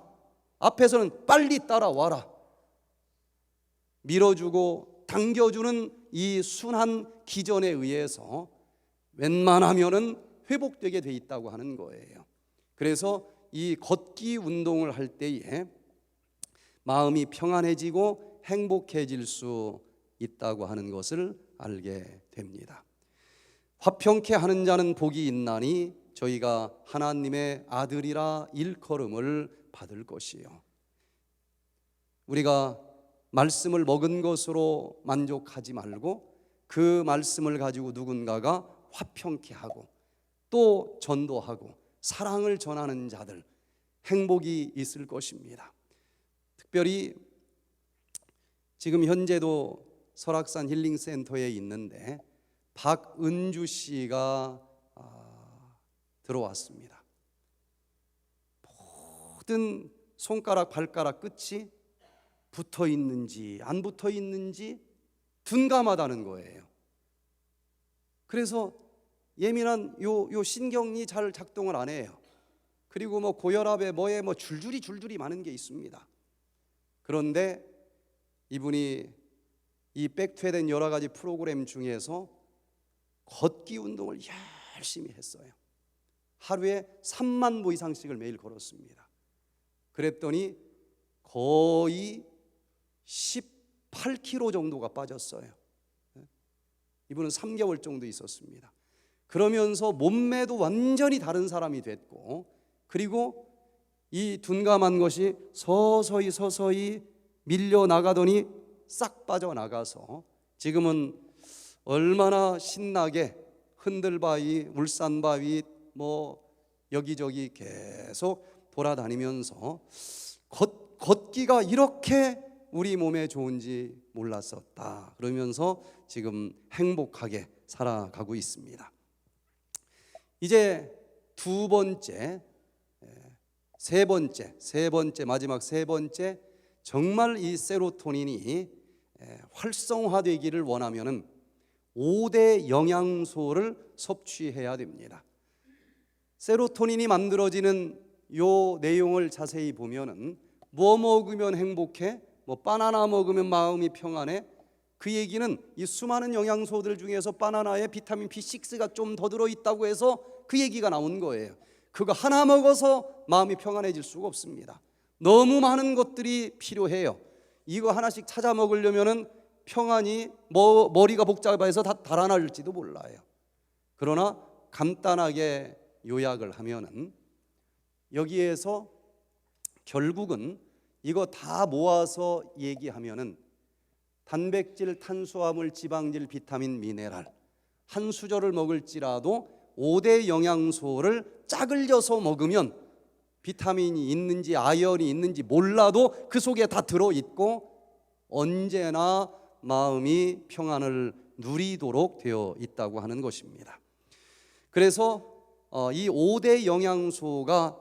앞에서는 빨리 따라와라, 밀어주고 당겨주는 이 순환 기전에 의해서 웬만하면은 회복되게 돼 있다고 하는 거예요. 그래서 이 걷기 운동을 할 때에 마음이 평안해지고 행복해질 수 있다고 하는 것을 알게 됩니다. 화평케 하는 자는 복이 있나니 저희가 하나님의 아들이라 일컬음을 받을 것이요. 우리가 말씀을 먹은 것으로 만족하지 말고 그 말씀을 가지고 누군가가 화평케 하고 또 전도하고 사랑을 전하는 자들, 행복이 있을 것입니다. 특별히 지금 현재도 설악산 힐링센터에 있는데 박은주 씨가 들어왔습니다. 모든 손가락 발가락 끝이 붙어 있는지 안 붙어 있는지 둔감하다는 거예요. 그래서 예민한 요 신경이 잘 작동을 안 해요. 그리고 뭐 고혈압에 뭐에 뭐 줄줄이 많은 게 있습니다. 그런데 이분이 이 백퇴된 여러 가지 프로그램 중에서 걷기 운동을 열심히 했어요. 하루에 3만 보 이상씩을 매일 걸었습니다. 그랬더니 거의 18kg 정도가 빠졌어요. 이분은 3개월 정도 있었습니다. 그러면서 몸매도 완전히 다른 사람이 됐고, 그리고 이 둔감한 것이 서서히 밀려나가더니 싹 빠져나가서 지금은 얼마나 신나게 흔들바위, 울산바위 뭐 여기저기 계속 돌아다니면서 걷기가 이렇게 우리 몸에 좋은지 몰랐었다 그러면서 지금 행복하게 살아가고 있습니다. 이제 두 번째, 세 번째 마지막 세 번째, 정말 이 세로토닌이 활성화되기를 원하면은 5대 영양소를 섭취해야 됩니다. 세로토닌이 만들어지는 요 내용을 자세히 보면은 뭐 먹으면 행복해? 뭐 바나나 먹으면 마음이 평안해? 그 얘기는 이 수많은 영양소들 중에서 바나나에 비타민 B6가 좀 더 들어있다고 해서 그 얘기가 나온 거예요. 그거 하나 먹어서 마음이 평안해질 수가 없습니다. 너무 많은 것들이 필요해요. 이거 하나씩 찾아 먹으려면은 평안이 머리가 복잡해서 다 달아날지도 몰라요. 그러나 간단하게 요약을 하면은 여기에서 결국은 이거 다 모아서 얘기하면은 단백질, 탄수화물, 지방질, 비타민, 미네랄 한 수저를 먹을지라도 5대 영양소를 짝을 져서 먹으면 비타민이 있는지 아연이 있는지 몰라도 그 속에 다 들어있고 언제나 마음이 평안을 누리도록 되어 있다고 하는 것입니다. 그래서 이 5대 영양소가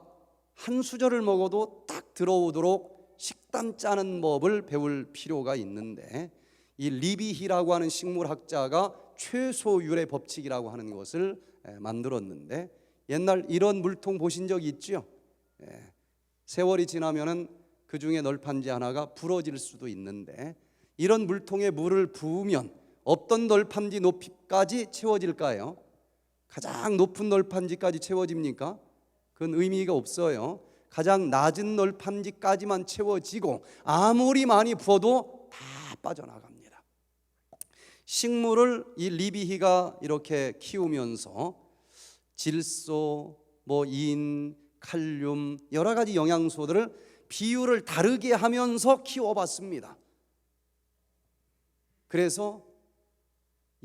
한 수저를 먹어도 딱 들어오도록 식단 짜는 법을 배울 필요가 있는데, 이 리비히라고 하는 식물학자가 최소율의 법칙이라고 하는 것을 만들었는데, 옛날 이런 물통 보신 적 있죠? 세월이 지나면은 그 중에 널판지 하나가 부러질 수도 있는데, 이런 물통에 물을 부으면 어떤 널판지 높이까지 채워질까요? 가장 높은 널판지까지 채워집니까? 그건 의미가 없어요. 가장 낮은 널판지까지만 채워지고 아무리 많이 부어도 다 빠져나갑니다. 식물을 이 리비히가 이렇게 키우면서 질소, 인, 칼륨 여러 가지 영양소들을 비율을 다르게 하면서 키워봤습니다. 그래서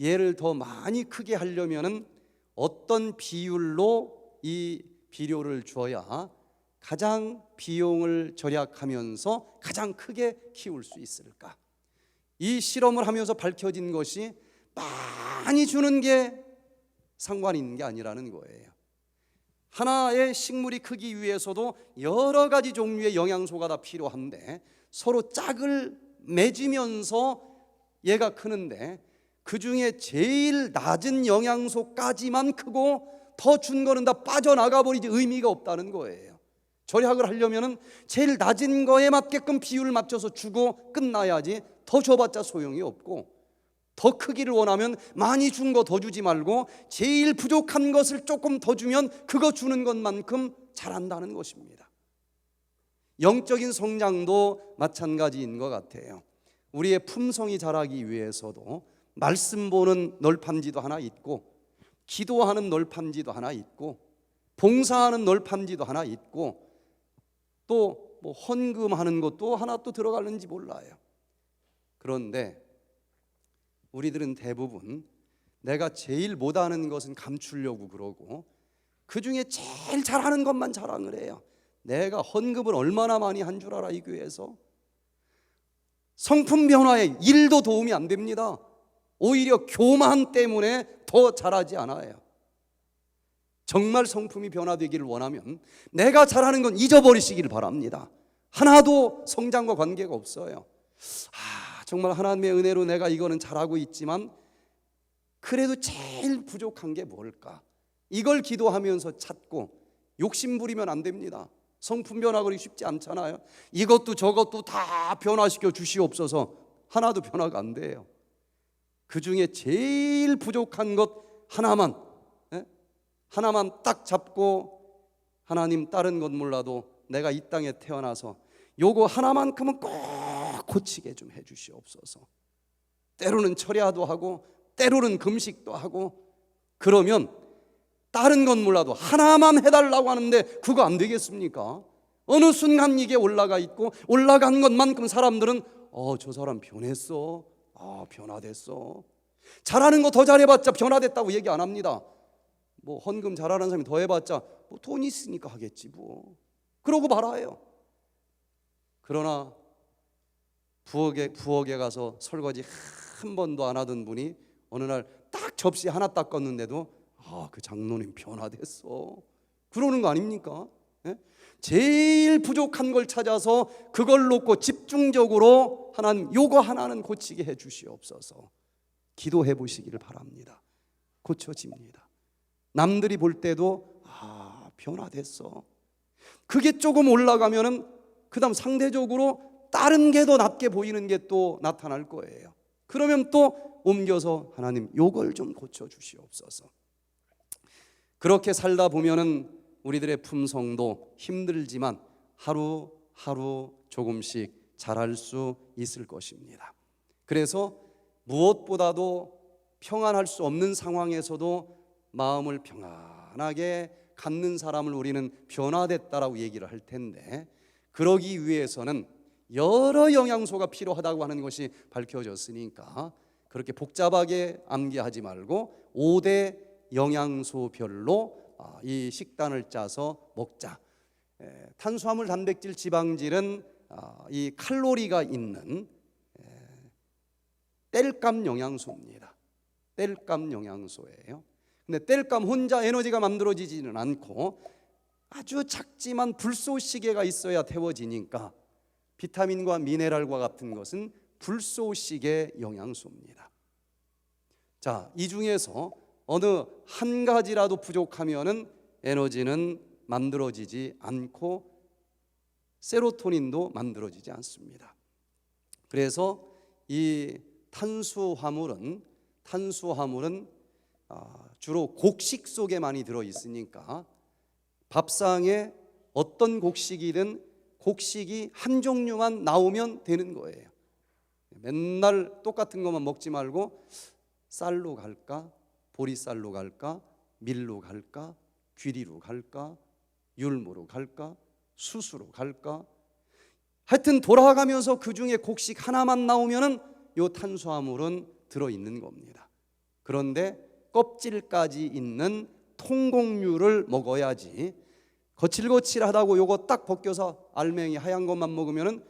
얘를 더 많이 크게 하려면은 어떤 비율로 이 비료를 줘야 가장 비용을 절약하면서 가장 크게 키울 수 있을까? 이 실험을 하면서 밝혀진 것이 많이 주는 게 상관 있는 게 아니라는 거예요. 하나의 식물이 크기 위해서도 여러 가지 종류의 영양소가 다 필요한데 서로 짝을 맺으면서 얘가 크는데 그 중에 제일 낮은 영양소까지만 크고 더 준 거는 다 빠져나가 버리지 의미가 없다는 거예요. 절약을 하려면은 제일 낮은 거에 맞게끔 비율을 맞춰서 주고 끝나야지 더 줘봤자 소용이 없고, 더 크기를 원하면 많이 준 거 더 주지 말고 제일 부족한 것을 조금 더 주면 그거 주는 것만큼 잘한다는 것입니다. 영적인 성장도 마찬가지인 것 같아요. 우리의 품성이 자라기 위해서도 말씀 보는 널판지도 하나 있고, 기도하는 널판지도 하나 있고, 봉사하는 널판지도 하나 있고, 또 헌금하는 것도 하나 또 들어가는지 몰라요. 그런데 우리들은 대부분 내가 제일 못하는 것은 감추려고 그러고 그 중에 제일 잘하는 것만 자랑을 해요. 내가 헌금을 얼마나 많이 한 줄 알아 이 교회에서. 성품 변화에 1도 도움이 안 됩니다. 오히려 교만 때문에 더 잘하지 않아요. 정말 성품이 변화되기를 원하면 내가 잘하는 건 잊어버리시기를 바랍니다. 하나도 성장과 관계가 없어요. 정말 하나님의 은혜로 내가 이거는 잘하고 있지만 그래도 제일 부족한 게 뭘까? 이걸 기도하면서 찾고 욕심 부리면 안 됩니다. 성품 변화가 쉽지 않잖아요. 이것도 저것도 다 변화시켜 주시옵소서. 하나도 변화가 안 돼요. 그 중에 제일 부족한 것 하나만 딱 잡고, 하나님 다른 건 몰라도 내가 이 땅에 태어나서 요거 하나만큼은 꼭 고치게 좀 해주시옵소서. 때로는 철야도 하고 때로는 금식도 하고, 그러면 다른 건 몰라도 하나만 해달라고 하는데 그거 안 되겠습니까? 어느 순간 이게 올라가 있고 올라간 것만큼 사람들은 저 사람 변했어, 변화됐어. 잘하는 거 더 잘해봤자 변화됐다고 얘기 안 합니다. 헌금 잘하는 사람이 더 해봤자 돈 있으니까 하겠지 그러고 말아요. 그러나 부엌에 가서 설거지 한 번도 안 하던 분이 어느 날 딱 접시 하나 닦았는데도 그 장로님 변화됐어 그러는 거 아닙니까? 제일 부족한 걸 찾아서 그걸 놓고 집중적으로 하나님 요거 하나는 고치게 해 주시옵소서. 기도해 보시기를 바랍니다. 고쳐집니다. 남들이 볼 때도 변화됐어. 그게 조금 올라가면은 그다음 상대적으로 다른 게 더 낫게 보이는 게 또 나타날 거예요. 그러면 또 옮겨서 하나님 요걸 좀 고쳐 주시옵소서. 그렇게 살다 보면은 우리들의 품성도 힘들지만 하루하루 조금씩 자랄 수 있을 것입니다. 그래서 무엇보다도 평안할 수 없는 상황에서도 마음을 평안하게 갖는 사람을 우리는 변화됐다라고 얘기를 할 텐데, 그러기 위해서는 여러 영양소가 필요하다고 하는 것이 밝혀졌으니까 그렇게 복잡하게 암기하지 말고 5대 영양소별로 이 식단을 짜서 먹자. 탄수화물, 단백질, 지방질은 이 칼로리가 있는 땔감 영양소입니다. 땔감 영양소예요. 근데 땔감 혼자 에너지가 만들어지지는 않고 아주 작지만 불소시계가 있어야 태워지니까 비타민과 미네랄과 같은 것은 불소시계 영양소입니다. 자, 이 중에서 어느 한 가지라도 부족하면은 에너지는 만들어지지 않고 세로토닌도 만들어지지 않습니다. 그래서 이 탄수화물은 주로 곡식 속에 많이 들어 있으니까 밥상에 어떤 곡식이든 곡식이 한 종류만 나오면 되는 거예요. 맨날 똑같은 것만 먹지 말고 쌀로 갈까, 보리쌀로 갈까, 밀로 갈까, 귀리로 갈까, 율무로 갈까, 수수로 갈까, 하여튼 돌아가면서 그 중에 곡식 하나만 나오면은 요 탄수화물은 들어있는 겁니다. 그런데 껍질까지 있는 통곡류를 먹어야지 거칠거칠하다고 요거 딱 벗겨서 알맹이 하얀 것만 먹으면은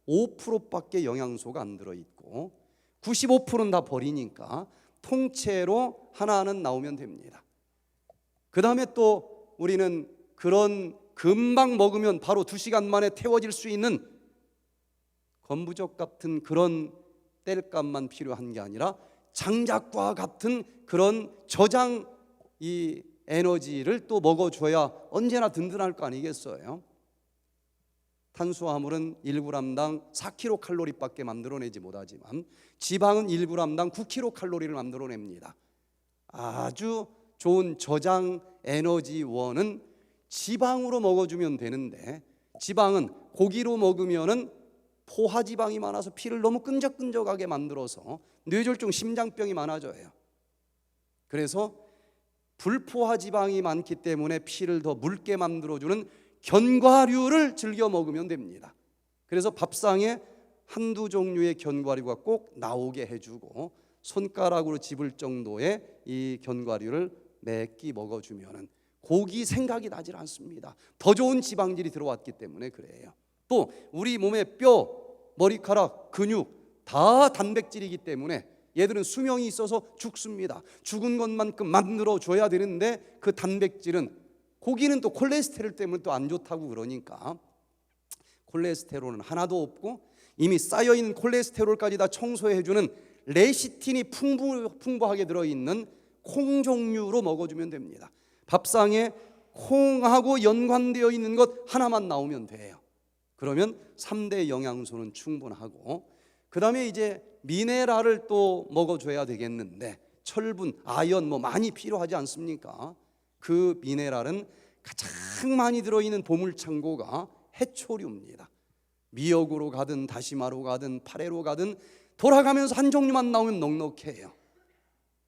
5%밖에 영양소가 안 들어있고 95%는 다 버리니까 통째로 하나는 나오면 됩니다. 그 다음에 또 우리는 그런 금방 먹으면 바로 2시간 만에 태워질 수 있는 건부적 같은 그런 땔감만 필요한 게 아니라 장작과 같은 그런 저장 이 에너지를 또 먹어줘야 언제나 든든할 거 아니겠어요? 탄수화물은 1g당 4kcal밖에 만들어내지 못하지만 지방은 1g당 9kcal를 만들어냅니다. 아주 좋은 저장 에너지원은 지방으로 먹어주면 되는데 지방은 고기로 먹으면은 포화지방이 많아서 피를 너무 끈적끈적하게 만들어서 뇌졸중, 심장병이 많아져요. 그래서 불포화지방이 많기 때문에 피를 더 묽게 만들어주는 견과류를 즐겨 먹으면 됩니다. 그래서 밥상에 한두 종류의 견과류가 꼭 나오게 해주고 손가락으로 집을 정도의 이 견과류를 몇 끼 먹어주면 고기 생각이 나질 않습니다. 더 좋은 지방질이 들어왔기 때문에 그래요. 또 우리 몸의 뼈, 머리카락, 근육 다 단백질이기 때문에 얘들은 수명이 있어서 죽습니다. 죽은 것만큼 만들어줘야 되는데 그 단백질은 고기는 또 콜레스테롤 때문에 또 안 좋다고 그러니까 콜레스테롤은 하나도 없고 이미 쌓여있는 콜레스테롤까지 다 청소해주는 레시틴이 풍부하게 들어있는 콩 종류로 먹어주면 됩니다. 밥상에 콩하고 연관되어 있는 것 하나만 나오면 돼요. 그러면 3대 영양소는 충분하고 그 다음에 이제 미네랄을 또 먹어줘야 되겠는데 철분, 아연 뭐 많이 필요하지 않습니까? 그 미네랄은 가장 많이 들어있는 보물창고가 해초류입니다. 미역으로 가든 다시마로 가든 파래로 가든 돌아가면서 한 종류만 나오면 넉넉해요.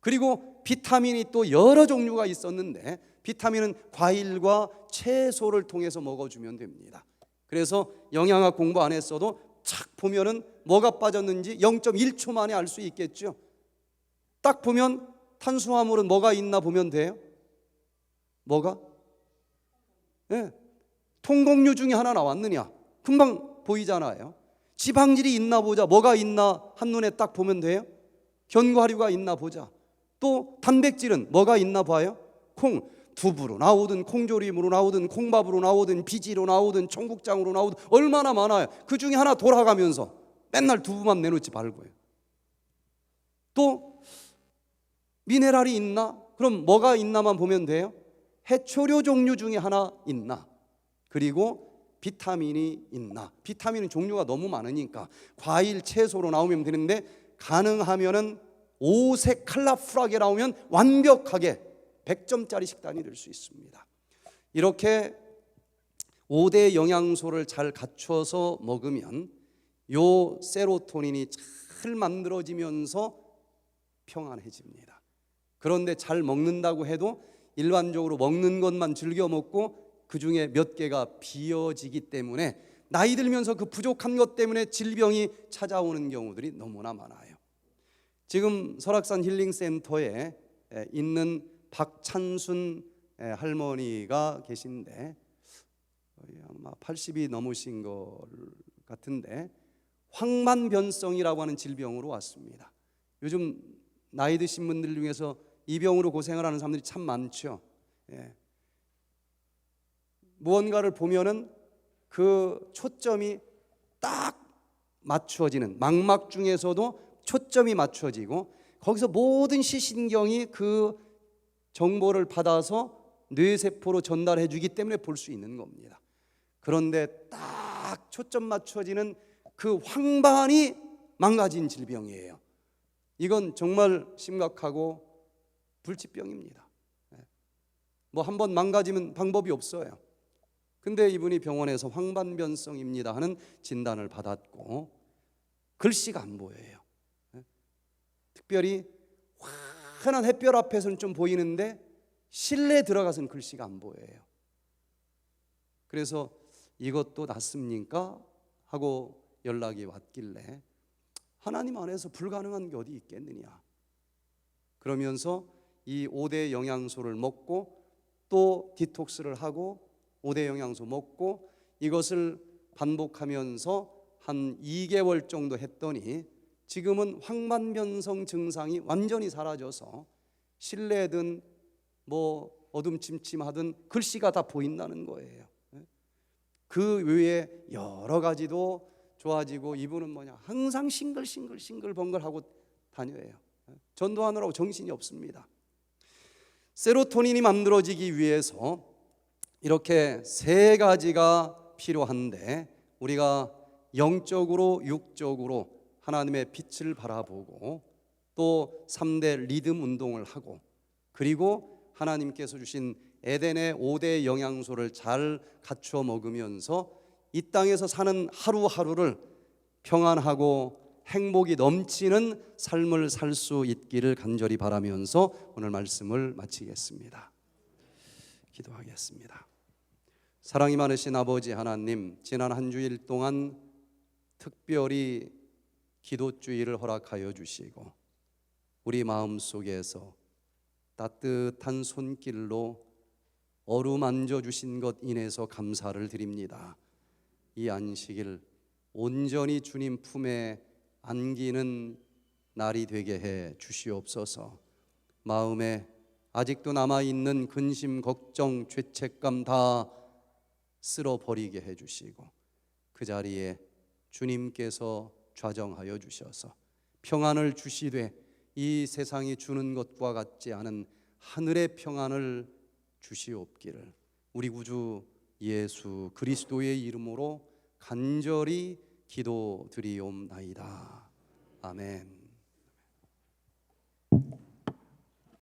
그리고 비타민이 또 여러 종류가 있었는데 비타민은 과일과 채소를 통해서 먹어주면 됩니다. 그래서 영양학 공부 안 했어도 착 보면은 뭐가 빠졌는지 0.1초 만에 알 수 있겠죠. 딱 보면 탄수화물은 뭐가 있나 보면 돼요. 뭐가? 통곡류 중에 하나 나왔느냐? 금방 보이잖아요. 지방질이 있나 보자. 뭐가 있나 한눈에 딱 보면 돼요. 견과류가 있나 보자. 또 단백질은 뭐가 있나 봐요. 콩, 두부로 나오든 콩조림으로 나오든 콩밥으로 나오든 비지로 나오든 청국장으로 나오든 얼마나 많아요. 그 중에 하나 돌아가면서 맨날 두부만 내놓지 말고요. 또 미네랄이 있나? 그럼 뭐가 있나만 보면 돼요. 해초류 종류 중에 하나 있나? 그리고 비타민이 있나? 비타민은 종류가 너무 많으니까 과일, 채소로 나오면 되는데 가능하면은 5색 칼라풀하게 나오면 완벽하게 100점짜리 식단이 될 수 있습니다. 이렇게 5대 영양소를 잘 갖춰서 먹으면 요 세로토닌이 잘 만들어지면서 평안해집니다. 그런데 잘 먹는다고 해도 일반적으로 먹는 것만 즐겨 먹고 그 중에 몇 개가 비어지기 때문에 나이 들면서 그 부족한 것 때문에 질병이 찾아오는 경우들이 너무나 많아요. 지금 설악산 힐링센터에 있는 박찬순 할머니가 계신데 아마 80이 넘으신 것 같은데 황만변성이라고 하는 질병으로 왔습니다. 요즘 나이 드신 분들 중에서 이 병으로 고생을 하는 사람들이 참 많죠. 무언가를 보면은 그 초점이 딱 맞추어지는, 망막 중에서도 초점이 맞추어지고 거기서 모든 시신경이 그 정보를 받아서 뇌세포로 전달해 주기 때문에 볼 수 있는 겁니다. 그런데 딱 초점 맞춰지는 그 황반이 망가진 질병이에요. 이건 정말 심각하고 불치병입니다. 뭐 한번 망가지면 방법이 없어요. 근데 이분이 병원에서 황반변성입니다 하는 진단을 받았고 글씨가 안 보여요. 특별히 환한 햇볕 앞에서는 좀 보이는데 실내에 들어가서는 글씨가 안 보여요. 그래서 이것도 낫습니까? 하고 연락이 왔길래 하나님 안에서 불가능한 게 어디 있겠느냐. 그러면서 이 5대 영양소를 먹고 또 디톡스를 하고 5대 영양소 먹고 이것을 반복하면서 한 2개월 정도 했더니 지금은 황반변성 증상이 완전히 사라져서 실내든 뭐 어둠침침하든 글씨가 다 보인다는 거예요. 그 외에 여러 가지도 좋아지고 이분은 뭐냐 항상 싱글벙글하고 다녀요. 전도하느라고 정신이 없습니다. 세로토닌이 만들어지기 위해서 이렇게 세 가지가 필요한데 우리가 영적으로 육적으로 하나님의 빛을 바라보고 또 3대 리듬 운동을 하고 그리고 하나님께서 주신 에덴의 5대 영양소를 잘 갖추어 먹으면서 이 땅에서 사는 하루하루를 평안하고 행복이 넘치는 삶을 살 수 있기를 간절히 바라면서 오늘 말씀을 마치겠습니다. 기도하겠습니다. 사랑이 많으신 아버지 하나님, 지난 한 주일 동안 특별히 기도주의를 허락하여 주시고 우리 마음속에서 따뜻한 손길로 어루만져 주신 것 인해서 감사를 드립니다. 이 안식일 온전히 주님 품에 안기는 날이 되게 해 주시옵소서. 마음에 아직도 남아있는 근심, 걱정, 죄책감 다 쓸어버리게 해주시고 그 자리에 주님께서 좌정하여 주셔서 평안을 주시되 이 세상이 주는 것과 같지 않은 하늘의 평안을 주시옵기를 우리 구주 예수 그리스도의 이름으로 간절히 기도드리옵나이다. 아멘.